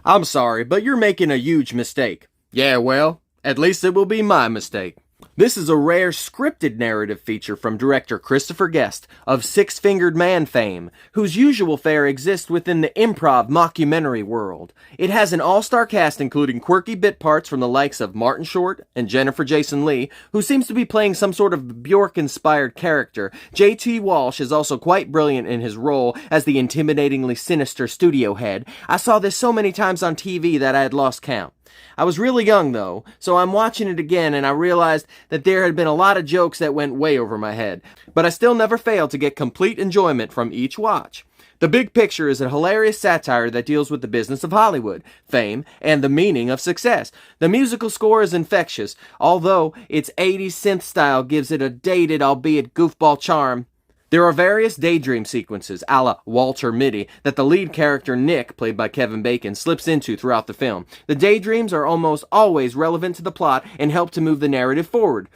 I'm sorry, but you're making a huge mistake. Yeah, well, at least it will be my mistake. This is a rare scripted narrative feature from director Christopher Guest of Six Fingered Man fame, whose usual fare exists within the improv mockumentary world. It has an all-star cast including quirky bit parts from the likes of Martin Short and Jennifer Jason Leigh, who seems to be playing some sort of Bjork-inspired character. J.T. Walsh is also quite brilliant in his role as the intimidatingly sinister studio head. I saw this so many times on TV that I had lost count. I was really young though, so I'm watching it again and I realized that there had been a lot of jokes that went way over my head, but I still never failed to get complete enjoyment from each watch. The Big Picture is a hilarious satire that deals with the business of Hollywood, fame, and the meaning of success. The musical score is infectious, although its 80s synth style gives it a dated, albeit goofball charm. There are various daydream sequences, a la Walter Mitty, that the lead character Nick, played by Kevin Bacon, slips into throughout the film. The daydreams are almost always relevant to the plot and help to move the narrative forward.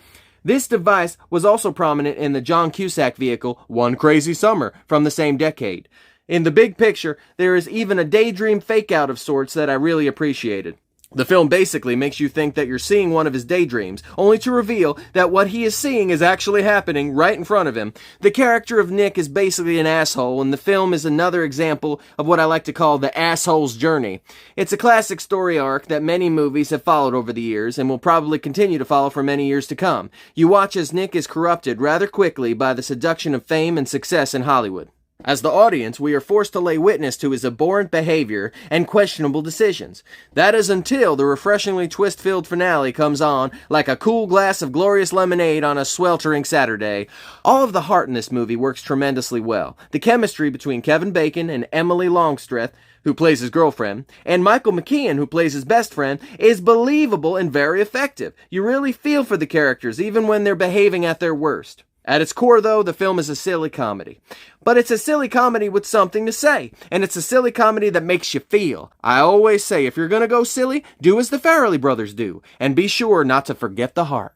This device was also prominent in the John Cusack vehicle One Crazy Summer from the same decade. In The Big Picture, there is even a daydream fake-out of sorts that I really appreciated. The film basically makes you think that you're seeing one of his daydreams, only to reveal that what he is seeing is actually happening right in front of him. The character of Nick is basically an asshole, and the film is another example of what I like to call the asshole's journey. It's a classic story arc that many movies have followed over the years, and will probably continue to follow for many years to come. You watch as Nick is corrupted rather quickly by the seduction of fame and success in Hollywood. As the audience, we are forced to lay witness to his abhorrent behavior and questionable decisions. That is until the refreshingly twist-filled finale comes on like a cool glass of glorious lemonade on a sweltering Saturday. All of the heart in this movie works tremendously well. The chemistry between Kevin Bacon and Emily Longstreth, who plays his girlfriend, and Michael McKean, who plays his best friend, is believable and very effective. You really feel for the characters, even when they're behaving at their worst. At its core, though, the film is a silly comedy. But it's a silly comedy with something to say, and it's a silly comedy that makes you feel. I always say, if you're gonna go silly, do as the Farrelly brothers do, and be sure not to forget the heart.